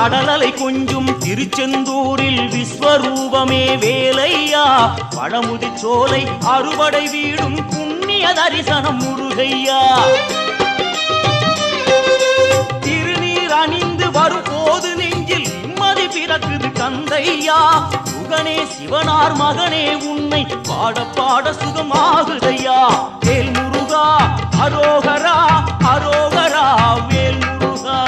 கடலலை கொஞ்சும் திருச்செந்தூரில் விஸ்வரூபமே வேலையா பழமுதி சோலை அறுவடை வீடும் புண்ணிய தரிசனம் முருகையா திருநீர் அணிந்து வரும் போது நெஞ்சில் நிம்மதி பிறக்குது கந்தையா சுகனே சிவனார் மகனே உன்னை பாட பாட சுகமாகுதையா வேல் முருகா அரோகரா அரோகரா வேல் முருகா